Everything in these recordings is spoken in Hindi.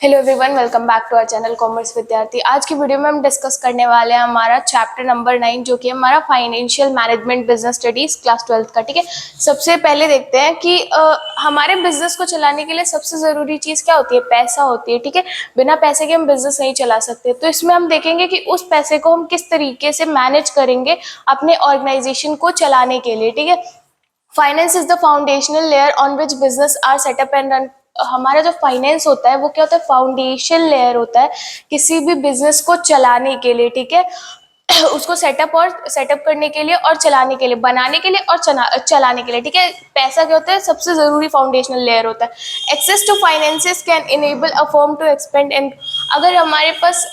Hello everyone, welcome back to our channel commerce विद्यार्थी। आज की वीडियो में हम डिस्कस करने वाले हैं हमारा चैप्टर नंबर 9 जो कि हमारा financial management business studies class 12 का। ठीक है, सबसे पहले देखते हैं कि हमारे बिजनेस को चलाने के लिए सबसे ज़रूरी चीज़ क्या होती है? पैसा होती है। ठीक है, बिना पैसे के हम बिजनेस नहीं चला सकते। तो इसमें हम देखेंगे कि उस पैसे को हम किस तरीके से मैनेज करेंगे अपने ऑर्गेनाइजेशन को चलाने के लिए। ठीक है, finance is the foundational layer on which business are set up and run. हमारा जो फाइनेंस होता है वो क्या होता है? फाउंडेशन लेयर होता है किसी भी बिजनेस को चलाने के लिए। ठीक है, उसको सेटअप करने के लिए और चलाने के लिए, बनाने के लिए और चलाने के लिए। ठीक है, पैसा क्या होता है? सबसे जरूरी फाउंडेशनल लेयर होता है। Access to finances can enable a firm to expand and. अगर हमारे पास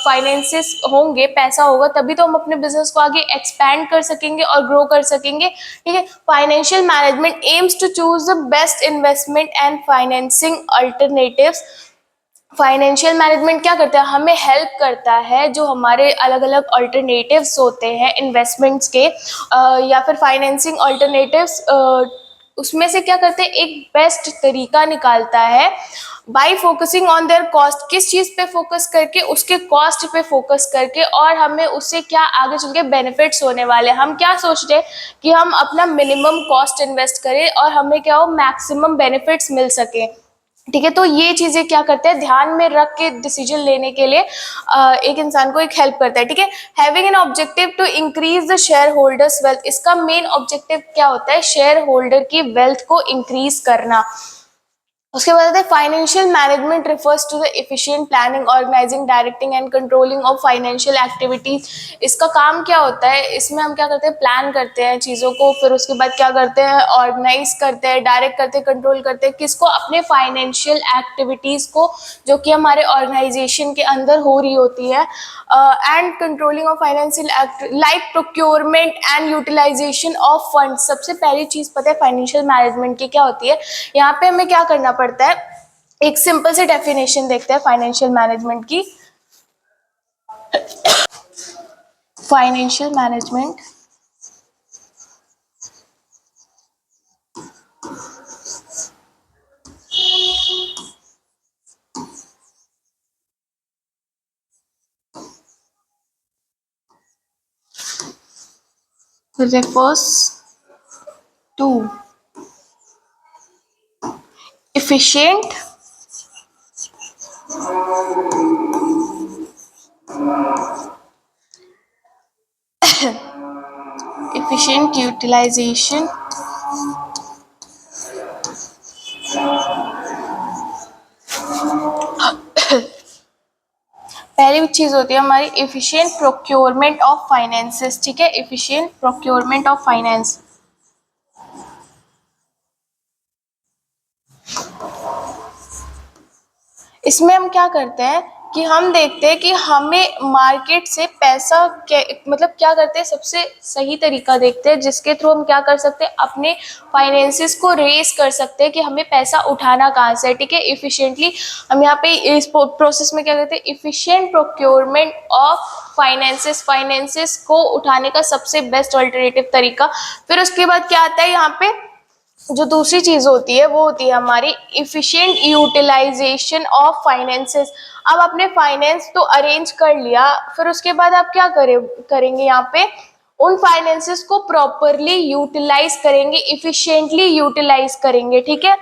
फाइनेंसेस होंगे, पैसा होगा, तभी तो हम अपने बिजनेस को आगे एक्सपैंड कर सकेंगे और ग्रो कर सकेंगे। ठीक है, financial management aims to choose the best investment and financing alternatives. Financial management क्या करता है? हमें हेल्प करता है जो हमारे अलग अलग अल्टरनेटिव्स होते हैं इन्वेस्टमेंट्स के या फिर फाइनेंसिंग अल्टरनेटिव्स, उसमें से क्या करते हैं? एक बेस्ट तरीका निकालता है by focusing on their cost. किस चीज़ पे फोकस करके? उसके कॉस्ट पे फोकस करके, और हमें उससे क्या आगे चल के बेनिफिट्स होने वाले हैं। हम क्या सोच रहे हैं कि हम अपना मिनिमम कॉस्ट इन्वेस्ट करें और हमें क्या हो? मैक्सिमम बेनिफिट्स मिल सके। ठीक है, तो ये चीजें क्या करते हैं? ध्यान में रख के डिसीजन लेने के लिए एक इंसान को एक हेल्प करता है। ठीक है, having an objective to increase the share holders wealth. इसका मेन ऑब्जेक्टिव क्या होता है? शेयर होल्डर की वेल्थ को इंक्रीज करना। उसके बाद financial management refers to the efficient planning, organising, directing and controlling of financial activities. इसका काम क्या होता है? इसमें हम क्या करते हैं? प्लान करते हैं चीज़ों को, फिर उसके बाद क्या करते हैं? ऑर्गेनाइज करते हैं, डायरेक्ट करते हैं, कंट्रोल करते हैं। किसको? अपने फाइनेंशियल एक्टिविटीज़ को जो कि हमारे ऑर्गेनाइजेशन के अंदर हो रही होती है। And controlling of financial act like procurement and utilisation of fund. सबसे पहली चीज़ पता है फाइनेंशियल मैनेजमेंट की क्या होती है? यहाँ पे हमें क्या करना पड़ता है? एक सिंपल से डेफिनेशन देखते हैं फाइनेंशियल मैनेजमेंट की। Financial management refers to efficient utilization पहली चीज होती है हमारी एफिशिएंट प्रोक्योरमेंट ऑफ फाइनेंसेस। ठीक है, एफिशिएंट प्रोक्योरमेंट ऑफ फाइनेंस। इसमें हम क्या करते हैं कि हम देखते हैं कि हमें मार्केट से पैसा मतलब क्या करते हैं? सबसे सही तरीका देखते हैं जिसके थ्रू हम क्या कर सकते हैं? अपने फाइनेंसिस को रेस कर सकते हैं कि हमें पैसा उठाना कहाँ से है। ठीक है, इफिशिएंटली हम यहाँ पे इस प्रोसेस में क्या करते हैं? इफिशिएंट प्रोक्योरमेंट ऑफ फाइनेंसिस को उठाने का सबसे बेस्ट अल्टरनेटिव तरीका। फिर उसके बाद क्या आता है? यहाँ पे जो दूसरी चीज होती है वो होती है हमारी इफिशिएंट यूटिलाइजेशन ऑफ फाइनेंसेस। अब आपने फाइनेंस तो अरेंज कर लिया, फिर उसके बाद आप क्या करेंगे? यहाँ पे उन फाइनेंसेस को प्रॉपरली यूटिलाइज करेंगे, इफिशिएंटली यूटिलाइज करेंगे। ठीक है,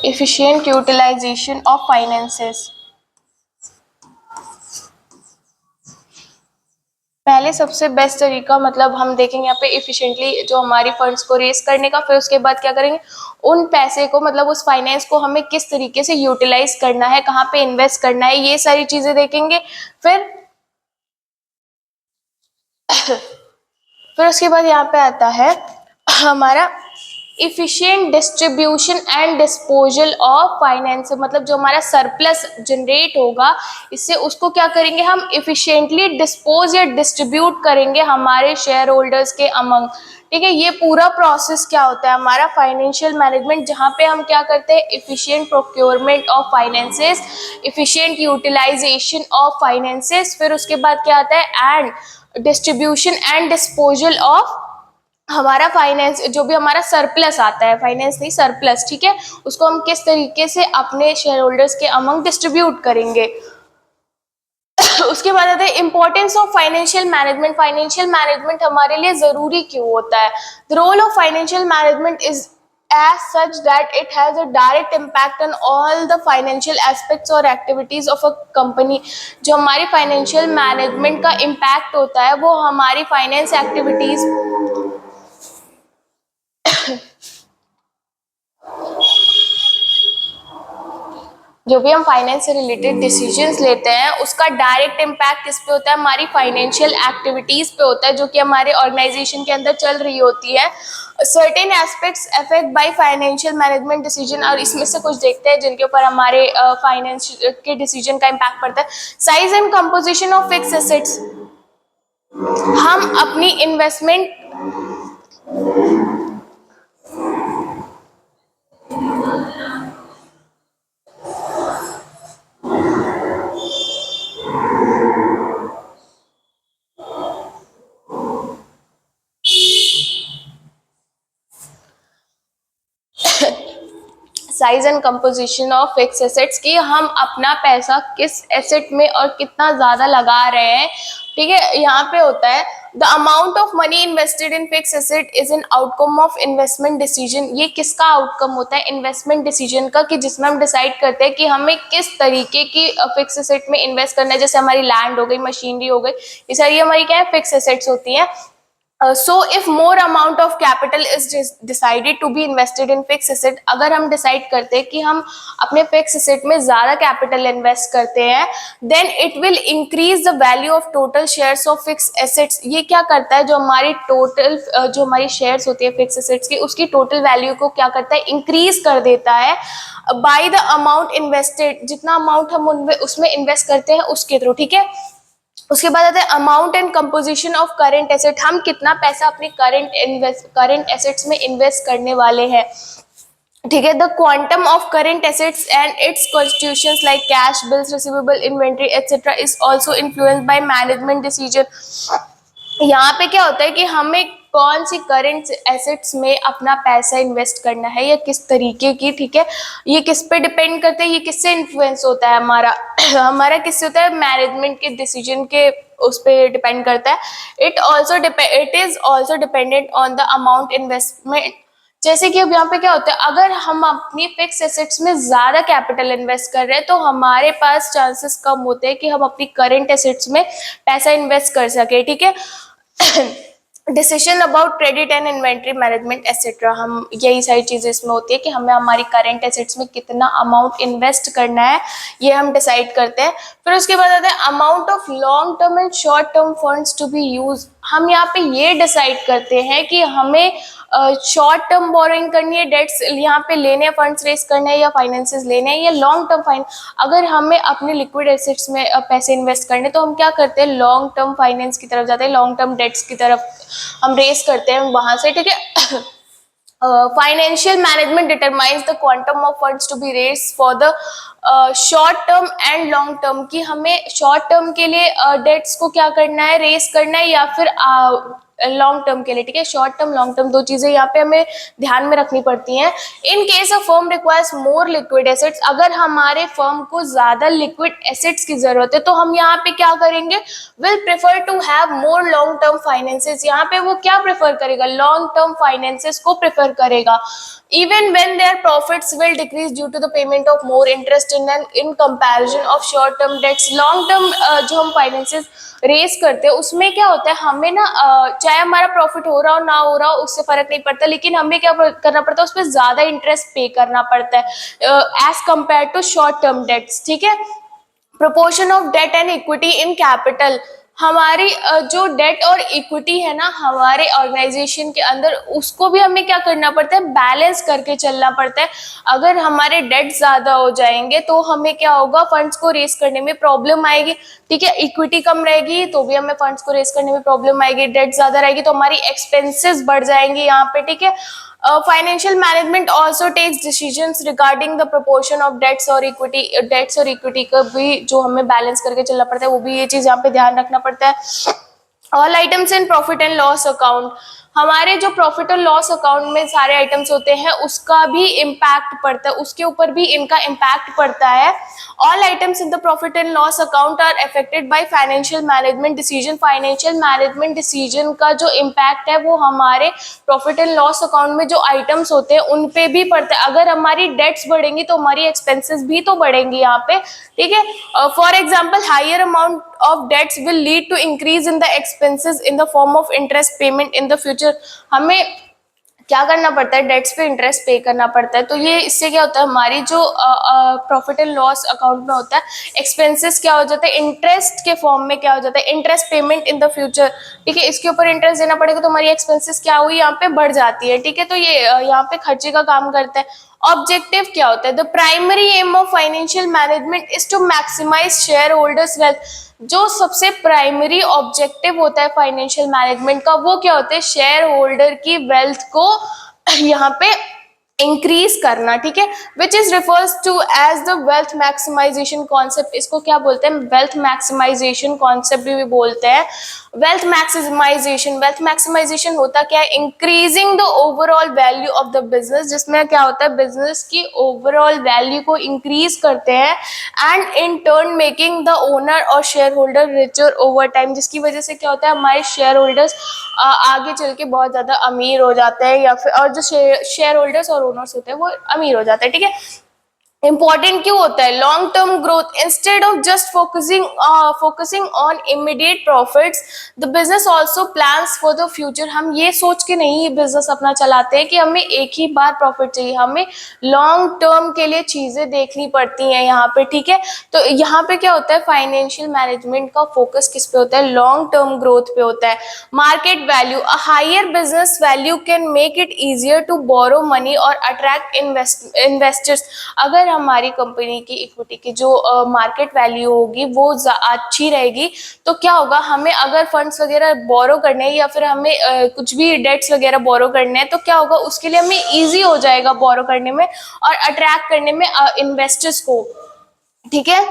इफिशिएंट यूटिलाइजेशन ऑफ फाइनेंसेस। पहले सबसे बेस्ट तरीका मतलब हम देखेंगे यहाँ पे इफिशिएंटली जो हमारी फंड्स को रेस करने का। फिर उसके बाद क्या करेंगे? उन पैसे को मतलब उस फाइनेंस को हमें किस तरीके से यूटिलाइज करना है, कहाँ पे इन्वेस्ट करना है, ये सारी चीजें देखेंगे। फिर उसके बाद यहाँ पे आता है हमारा efficient distribution and disposal of finance. मतलब जो हमारा सरप्लस जनरेट होगा, इससे उसको क्या करेंगे? हम इफिशिएंटली डिस्पोज या डिस्ट्रीब्यूट करेंगे हमारे शेयर होल्डर्स के अमंग। ठीक है, ये पूरा प्रोसेस क्या होता है? हमारा फाइनेंशियल मैनेजमेंट, जहाँ पे हम क्या करते हैं? Efficient procurement of finances, efficient utilisation of finances, फिर उसके बाद क्या आता है? And distribution and disposal of हमारा फाइनेंस जो भी हमारा सरप्लस आता है, फाइनेंस नहीं सरप्लस, ठीक है, उसको हम किस तरीके से अपने शेयर होल्डर्स के अमंग डिस्ट्रीब्यूट करेंगे। उसके बाद आते हैं importance of financial management. Financial management हमारे लिए जरूरी क्यों होता है? The role of financial management is as such that it has a direct impact on all the financial aspects और activities of a company। जो हमारी फाइनेंशियल मैनेजमेंट का इम्पैक्ट होता है वो हमारी फाइनेंस एक्टिविटीज जो भी हम फाइनेंस से रिलेटेड डिसीजंस लेते हैं उसका डायरेक्ट इम्पैक्ट किस पे होता है? हमारी फाइनेंशियल एक्टिविटीज पे होता है जो कि हमारे ऑर्गेनाइजेशन के अंदर चल रही होती है। Certain aspects affect bye financial management decision, और इसमें से कुछ देखते हैं जिनके ऊपर हमारे फाइनेंस के डिसीजन का इम्पैक्ट पड़ता है। Size and composition of fix assets. हम अपनी investment size and composition of fix assets की हम अपना पैसा किस एसेट में और कितना ज्यादा लगा रहे हैं, ठीक है। यहाँ पे होता है the amount of money invested in fix asset is an outcome of investment decision. ये किसका आउटकम होता है? इन्वेस्टमेंट डिसीजन का, कि जिसमें हम डिसाइड करते हैं कि हमें किस तरीके की फिक्स एसेट में इन्वेस्ट करना है। जैसे हमारी लैंड हो गई, मशीनरी हो गई, ये सारी हमारी क्या है? फिक्स एसेट्स होती हैं। So if more amount of capital is decided to be invested in fixed asset, अगर हम डिसाइड करते हैं कि हम अपने फिक्स एसेट में ज्यादा कैपिटल इन्वेस्ट करते हैं, then it will increase the value of total shares of fixed assets। ये क्या करता है? जो हमारी टोटल जो हमारी शेयर्स होती है फिक्स एसेट्स की, उसकी टोटल वैल्यू को क्या करता है? इंक्रीज कर देता है बाय द अमाउंट इन्वेस्टेड, जितना अमाउंट हम उसमें इन्वेस्ट करते हैं उसके थ्रू, ठीक है। उसके बाद आता है amount and composition of current asset. हम कितना पैसा अपने करंट एसेट्स में इन्वेस्ट करने वाले हैं, ठीक है। The quantum of current assets and it's constitutions like cash, bills receivable, inventory etcetera is also influenced by management decision. यहाँ पे क्या होता है कि हमें कौन सी करंट एसेट्स में अपना पैसा इन्वेस्ट करना है या किस तरीके की, ठीक है, ये किस पे डिपेंड करते हैं, ये किससे इन्फ्लुएंस होता है हमारा हमारा किससे होता है? मैनेजमेंट के डिसीजन के उस पर डिपेंड करता है। It is also dependent on the amount investment. जैसे कि अब यहाँ पे क्या होता है, अगर हम अपनी फिक्स एसेट्स में ज्यादा कैपिटल इन्वेस्ट कर रहे हैं तो हमारे पास चांसेस कम होते हैं कि हम अपनी करंट एसेट्स में पैसा इन्वेस्ट कर सके, ठीक है। Decision about credit and inventory management etcetera, हम यही सारी चीजें इसमें होती है कि हमें हमारी करंट एसेट्स में कितना अमाउंट इन्वेस्ट करना है, ये हम डिसाइड करते हैं। फिर उसके बाद आता है amount of long term and short term funds to be use. हम यहाँ पे ये डिसाइड करते हैं कि हमें शॉर्ट टर्म बोरोइंग करनी है, डेट्स यहाँ पे लेने हैं, फंड्स रेस करने हैं या फाइनेंसेस लेने हैं, या लॉन्ग टर्म अगर हमें अपने लिक्विड एसेट्स में पैसे इन्वेस्ट करने तो हम क्या करते हैं? लॉन्ग टर्म फाइनेंस की तरफ जाते हैं, लॉन्ग टर्म डेट्स की तरफ हम रेस करते हैं वहां से, ठीक है। Financial management determines the quantum of funds to be raised for the short term and long term, कि हमें शॉर्ट टर्म के लिए डेट्स को क्या करना है? रेस करना है, या फिर लॉन्ग टर्म के लिए, ठीक है। शॉर्ट टर्म लॉन्ग टर्म दो चीजें यहाँ पे हमें ध्यान में रखनी पड़ती हैं। In case a firm requires more liquid assets, अगर हमारे फर्म को ज्यादा लिक्विड एसेट्स की जरूरत है तो हम यहाँ पे क्या करेंगे? Will prefer to have more long term finances. यहाँ पे वो क्या प्रेफर करेगा? लॉन्ग टर्म फाइनेंसेस को प्रेफर करेगा। Even when their profits will decrease due to the payment of more interest in comparison of short term debts। long term जो हम फाइनेंसेस रेस करते हैं उसमें क्या होता है, हमें ना चाहे हमारा प्रॉफिट हो रहा हो ना हो रहा हो उससे फर्क नहीं पड़ता, लेकिन हमें क्या करना पड़ता है? उस पर ज्यादा इंटरेस्ट पे करना पड़ता है as compare to short term debts, ठीक है। Proportion of debt and equity in capital, हमारी जो डेट और इक्विटी है ना हमारे ऑर्गेनाइजेशन के अंदर, उसको भी हमें क्या करना पड़ता है? बैलेंस करके चलना पड़ता है। अगर हमारे डेट ज्यादा हो जाएंगे तो हमें क्या होगा? फंड्स को रेस करने में प्रॉब्लम आएगी, ठीक है। इक्विटी कम रहेगी तो भी हमें फंड्स को रेस करने में प्रॉब्लम आएगी, डेट ज्यादा रहेगी तो हमारी एक्सपेंसेस बढ़ जाएंगी यहाँ पे, ठीक है। Financial management also takes decisions regarding the proportion of debts और इक्विटी का भी जो हमें बैलेंस करके चलना पड़ता है, वो भी ये चीज यहाँ पे ध्यान रखना पड़ता है। All items in profit and loss account, हमारे जो प्रॉफिट और लॉस अकाउंट में सारे आइटम्स होते हैं उसका भी इम्पैक्ट पड़ता है, उसके ऊपर भी इनका इम्पैक्ट पड़ता है। All items in the profit and loss account are affected by financial management decision, financial management decision का जो इम्पैक्ट है वो हमारे प्रॉफिट एंड लॉस अकाउंट में जो आइटम्स होते हैं उन पे भी पड़ता है। अगर हमारी डेट्स बढ़ेंगी तो हमारी एक्सपेंसेस भी तो बढ़ेंगी यहाँ पे, ठीक है। For example higher amount of debts will lead to increase in the expenses in the form of interest payment in the future, हमें क्या करना पड़ता है, डेट्स पे इंटरेस्ट पे करना पड़ता है। तो ये इससे क्या होता है, हमारी जो प्रॉफिट एंड लॉस अकाउंट में होता है एक्सपेंसेस क्या हो जाता है, इंटरेस्ट के फॉर्म में क्या हो जाता है, interest payment in the future, ठीक है। इसके ऊपर इंटरेस्ट देना पड़ेगा तो हमारी एक्सपेंसेस क्या हुई, यहाँ पे बढ़ जाती है, ठीक है। तो ये यहाँ पे खर्चे का काम करता है। ऑब्जेक्टिव क्या होता है, the primary aim of financial management is to maximise share holders wealth, जो सबसे प्राइमरी ऑब्जेक्टिव होता है फाइनेंशियल मैनेजमेंट का वो क्या होता है, शेयर होल्डर की वेल्थ को यहाँ पे इंक्रीज करना, ठीक है। Which is refers to as the wealth maximisation concept, इसको क्या बोलते हैं, वेल्थ मैक्सिमाइजेशन कॉन्सेप्ट भी बोलते हैं। वेल्थ मैक्सिमाइजेशन, वेल्थ मैक्सिमाइजेशन होता क्या है, increasing the overall value of the business, जिसमें क्या होता है बिजनेस की ओवरऑल वैल्यू को इंक्रीज करते हैं, and in turn making the owner और shareholder richer over time, जिसकी वजह से क्या होता है हमारे शेयर होल्डर्स आगे चल के बहुत ज्यादा अमीर हो जाते हैं, या फिर और जो शेयर होल्डर्स और ओनर्स होते हैं वो अमीर हो जाते हैं, ठीक है। इंपॉर्टेंट क्यों होता है, long term growth, instead of just focusing on immediate profits the business also plans for the future, हम ये सोच के नहीं बिजनेस अपना चलाते हैं कि हमें एक ही बार प्रॉफिट चाहिए, हमें लॉन्ग टर्म के लिए चीजें देखनी पड़ती हैं यहाँ पे, ठीक है। तो यहाँ पे क्या होता है, फाइनेंशियल मैनेजमेंट का फोकस किस पे होता है, लॉन्ग टर्म ग्रोथ पे होता है। Market value, a higher business value can make it easier to borrow money और अट्रैक्ट इन्वेस्टर्स, अगर हमारी कंपनी की इक्विटी की जो मार्केट वैल्यू होगी वो अच्छी रहेगी तो क्या होगा, हमें अगर फंड्स वगैरह बोरो करने हैं या फिर हमें कुछ भी डेट्स वगैरह बोरो करने हैं तो क्या होगा, उसके लिए हमें इजी हो जाएगा बोरो करने में और अट्रैक्ट करने में इन्वेस्टर्स को, ठीक है।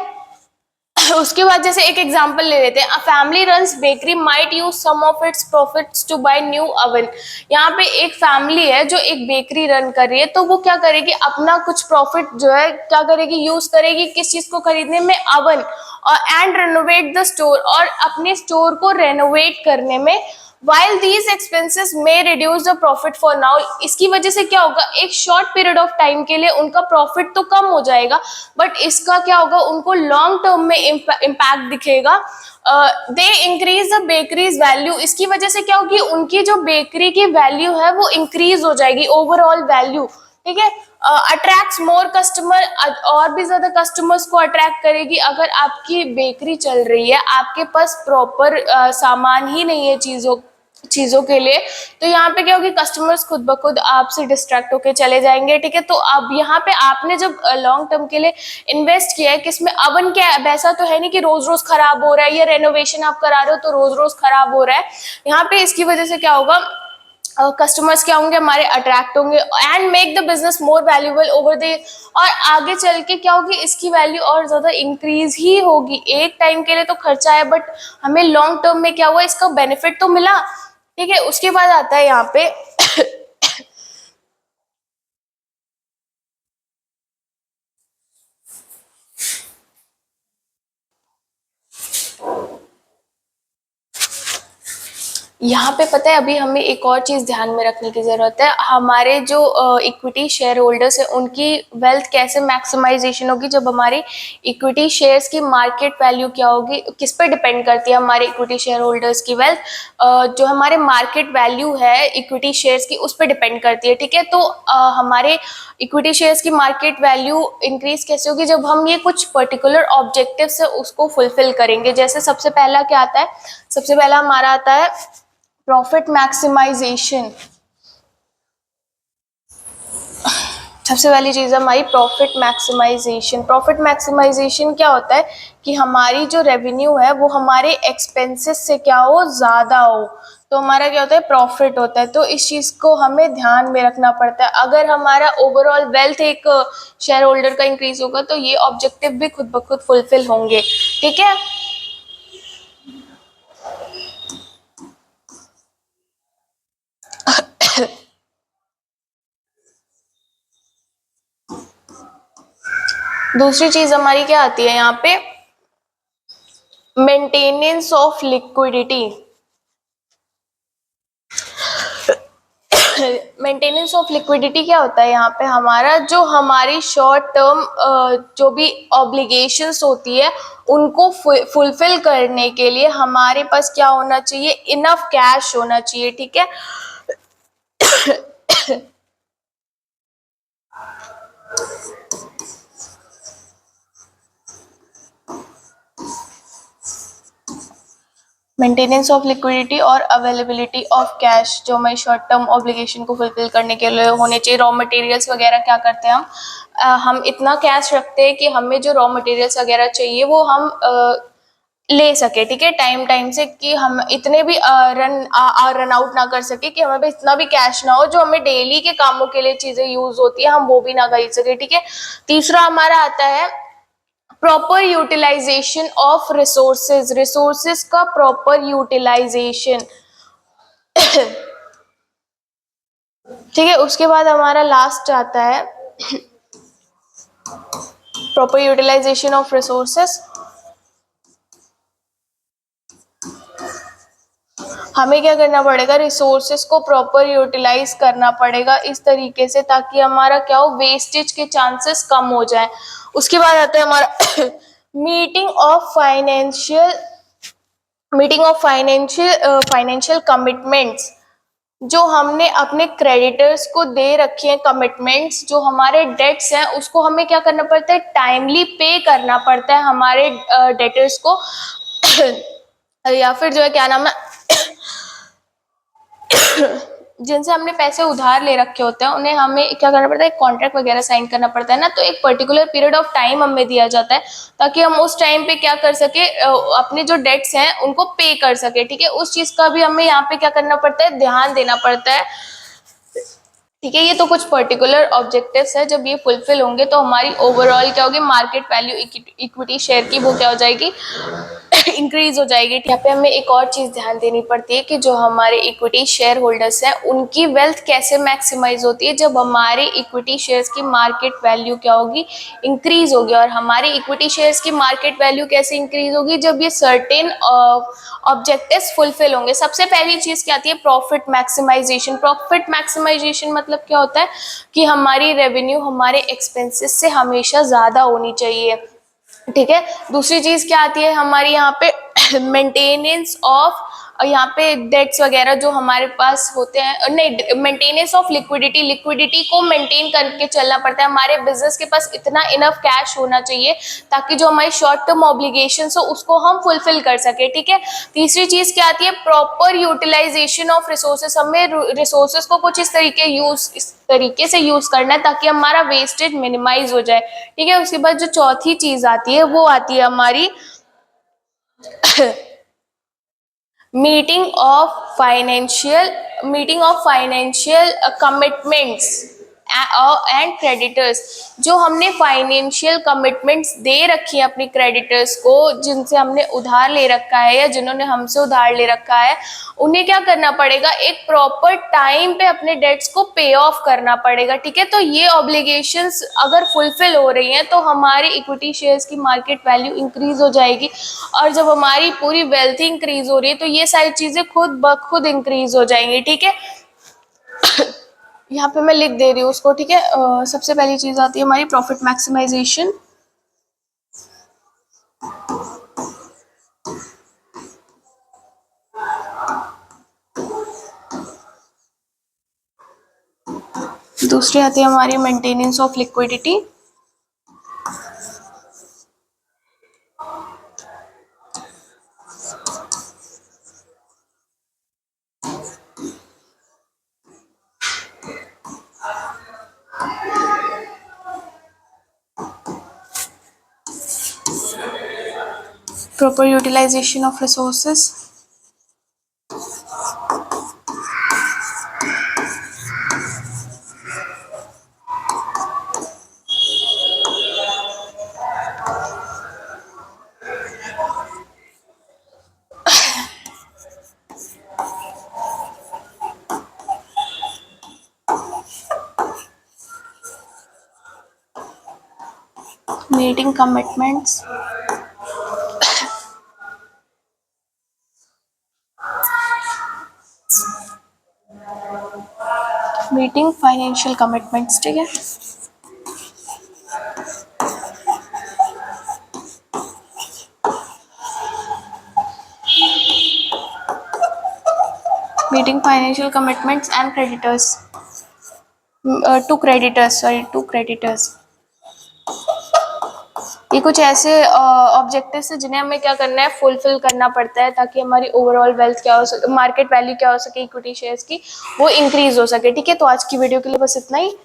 उसके बाद जैसे एक एग्जांपल ले लेते हैं, a family runs bakery might use some of its profits to buy new oven, यहाँ पे एक फैमिली है जो एक बेकरी रन कर रही है तो वो क्या करेगी, अपना कुछ प्रॉफिट जो है क्या करेगी, यूज करेगी किस चीज को खरीदने में, ओवन, और एंड रेनोवेट द स्टोर, और अपने स्टोर को रेनोवेट करने में। While these expenses may reduce the profit for now, इसकी वजह से क्या होगा, एक शॉर्ट पीरियड ऑफ टाइम के लिए उनका प्रॉफिट तो कम हो जाएगा बट इसका क्या होगा, उनको लॉन्ग टर्म में इम्पैक्ट दिखेगा। They increase the bakeries value, इसकी वजह से क्या होगी, उनकी जो बेकरी की वैल्यू है वो इंक्रीज हो जाएगी, ओवरऑल वैल्यू, ठीक है। अट्रैक्ट्स मोर कस्टमर, और भी ज्यादा कस्टमर्स को अट्रैक्ट करेगी। अगर आपकी बेकरी चल रही है, आपके पास प्रॉपर सामान ही नहीं है चीजों के लिए, तो यहाँ पे क्या होगी, कस्टमर्स खुद ब खुद आपसे डिस्ट्रैक्ट होके चले जाएंगे, ठीक है। तो अब यहाँ पे आपने जब लॉन्ग टर्म के लिए इन्वेस्ट किया है किसमें, अवन क्या है, वैसा तो है नहीं कि रोज रोज खराब हो रहा है, या रेनोवेशन आप करा रहे हो तो रोज रोज खराब हो रहा है, यहाँ पे इसकी वजह से क्या होगा, कस्टमर्स क्या होंगे, हमारे अट्रैक्ट होंगे, and make the business more valuable over the, और आगे चल के क्या होगी, इसकी वैल्यू और ज्यादा इंक्रीज ही होगी। एक टाइम के लिए तो खर्चा है बट हमें लॉन्ग टर्म में क्या हुआ, इसका बेनिफिट तो मिला, ठीक है। उसके बाद आता है यहाँ पे यहाँ पे पता है अभी हमें एक और चीज ध्यान में रखने की जरूरत है, हमारे जो इक्विटी शेयर होल्डर्स है उनकी वेल्थ कैसे मैक्सिमाइजेशन होगी, जब हमारी इक्विटी शेयर्स की मार्केट वैल्यू क्या होगी, किस पे डिपेंड करती है हमारे इक्विटी शेयर होल्डर्स की वेल्थ, जो हमारे मार्केट वैल्यू है इक्विटी शेयर्स की उस पर डिपेंड करती है, ठीक है। तो हमारे इक्विटी शेयर्स की मार्केट वैल्यू इंक्रीज कैसे होगी, जब हम ये कुछ पर्टिकुलर ऑब्जेक्टिव्स है उसको फुलफिल करेंगे। जैसे सबसे पहला क्या आता है, सबसे पहला हमारा आता है प्रॉफिट मैक्सिमाइजेशन, सबसे पहली चीज है हमारी प्रॉफिट मैक्सिमाइजेशन। प्रॉफिट मैक्सिमाइजेशन क्या होता है कि हमारी जो रेवेन्यू है वो हमारे एक्सपेंसेस से क्या हो, ज्यादा हो, तो हमारा क्या होता है, प्रॉफिट होता है। तो इस चीज को हमें ध्यान में रखना पड़ता है। अगर हमारा ओवरऑल वेल्थ एक शेयर होल्डर का इंक्रीज होगा तो ये ऑब्जेक्टिव भी खुद ब खुद फुलफिल होंगे, ठीक है। दूसरी चीज हमारी क्या आती है यहाँ पे, maintenance of liquidity. Maintenance of liquidity क्या होता है यहाँ पे, हमारा जो हमारी शॉर्ट टर्म जो भी ऑब्लिगेशंस होती है उनको फुलफिल करने के लिए हमारे पास क्या होना चाहिए, इनफ कैश होना चाहिए, ठीक है। मेंटेनेंस ऑफ लिक्विडिटी और अवेलेबिलिटी ऑफ कैश जो हमारी शॉर्ट टर्म ऑब्लिगेशन को फुलफिल करने के लिए होने चाहिए। रॉ मटेरियल्स वगैरह क्या करते हैं हम इतना कैश रखते हैं कि हमें जो रॉ मटेरियल्स वगैरह चाहिए वो हम ले सके, ठीक है, टाइम से, कि हम इतने भी रन आउट ना कर सके, कि हमें इतना भी कैश ना हो जो हमें डेली के कामों के लिए चीजें यूज होती है हम वो भी ना खरीद सके, ठीक है। तीसरा हमारा आता है proper utilisation of resources, resources का प्रॉपर यूटिलाइजेशन, ठीक है। उसके बाद हमारा लास्ट आता है प्रॉपर यूटिलाइजेशन ऑफ रिसोर्सेज। हमें क्या करना पड़ेगा, रिसोर्सेज को प्रॉपर यूटिलाइज करना पड़ेगा इस तरीके से ताकि हमारा क्या हो, वेस्टेज के चांसेस कम हो जाए। उसके बाद आता है हमारा मीटिंग ऑफ फाइनेंशियल कमिटमेंट्स, जो हमने अपने क्रेडिटर्स को दे रखे हैं कमिटमेंट्स, जो हमारे डेट्स हैं उसको हमें क्या करना पड़ता है, टाइमली पे करना पड़ता है हमारे डेटर्स को या फिर जो है क्या नाम है जिनसे हमने पैसे उधार ले रखे होते हैं उन्हें हमें क्या करना पड़ता है, कॉन्ट्रैक्ट वगैरह साइन करना पड़ता है ना। तो एक पर्टिकुलर पीरियड ऑफ टाइम हमें दिया जाता है ताकि हम उस टाइम पे क्या कर सके, अपने जो डेट्स हैं उनको पे कर सके, ठीक है। उस चीज का भी हमें यहाँ पे क्या करना पड़ता है, ध्यान देना पड़ता है, ठीक है। ये तो कुछ पर्टिकुलर ऑब्जेक्टिव्स है, जब ये फुलफिल होंगे तो हमारी ओवरऑल क्या होगी, मार्केट वैल्यू इक्विटी शेयर की वो क्या हो जाएगी, इंक्रीज हो जाएगी। यहाँ पे हमें एक और चीज ध्यान देनी पड़ती है कि जो हमारे इक्विटी शेयर होल्डर्स हैं उनकी वेल्थ कैसे मैक्सिमाइज होती है, जब हमारे इक्विटी शेयर्स की मार्केट वैल्यू क्या होगी, इंक्रीज होगी। और हमारी इक्विटी शेयर्स की मार्केट वैल्यू कैसे इंक्रीज होगी, जब ये सर्टेन ऑब्जेक्टिव्स फुलफिल होंगे। सबसे पहली चीज क्या आती है, प्रॉफिट मैक्सिमाइजेशन। प्रॉफिट मैक्सिमाइजेशन मतलब क्या होता है कि हमारी रेवेन्यू हमारे एक्सपेंसेस से हमेशा ज्यादा होनी चाहिए, ठीक है। दूसरी चीज क्या आती है हमारी यहाँ पे मेंटेनेंस ऑफ, यहाँ पे डेट्स वगैरह जो हमारे पास होते हैं, नहीं, मेंटेनेंस ऑफ लिक्विडिटी, लिक्विडिटी को मेंटेन करके चलना पड़ता है। हमारे बिजनेस के पास इतना इनफ कैश होना चाहिए ताकि जो हमारी शॉर्ट टर्म ऑब्लिगेशंस हो उसको हम फुलफिल कर सके, ठीक है। तीसरी चीज क्या आती है, प्रॉपर यूटिलाइजेशन ऑफ रिसोर्सेस। हमें रिसोर्सेस को कुछ इस तरीके से यूज करना है ताकि हमारा वेस्टेज मिनिमाइज हो जाए, ठीक है। उसके बाद जो चौथी चीज आती है वो आती है हमारी meeting of financial commitments and creditors. जो हमने फाइनेंशियल कमिटमेंट्स दे रखी है अपनी क्रेडिटर्स को, जिनसे हमने उधार ले रखा है या जिन्होंने हमसे उधार ले रखा है, उन्हें क्या करना पड़ेगा, एक प्रॉपर टाइम पे अपने डेट्स को पे ऑफ करना पड़ेगा, ठीक है। तो ये ऑब्लिगेशंस अगर फुलफिल हो रही हैं तो हमारी इक्विटी शेयर्स की मार्केट वैल्यू इंक्रीज हो जाएगी, और जब हमारी पूरी वेल्थ इंक्रीज हो रही है तो ये सारी चीजें खुद ब खुद इंक्रीज हो जाएंगी, ठीक है। यहाँ पे मैं लिख दे रही हूँ उसको, ठीक है। सबसे पहली चीज आती है हमारी प्रॉफिट मैक्सिमाइजेशन, दूसरी आती है हमारी maintenance of liquidity, proper utilisation of resources, meeting commitments, meeting financial commitments, ठीक है। Meeting financial commitments and creditors, to creditors, sorry to creditors. ये कुछ ऐसे ऑब्जेक्टिव्स है जिन्हें हमें क्या करना है, फुलफिल करना पड़ता है, ताकि हमारी ओवरऑल वेल्थ क्या हो सके, मार्केट वैल्यू क्या हो सके इक्विटी शेयर्स की, वो इंक्रीज हो सके, ठीक है। तो आज की वीडियो के लिए बस इतना ही।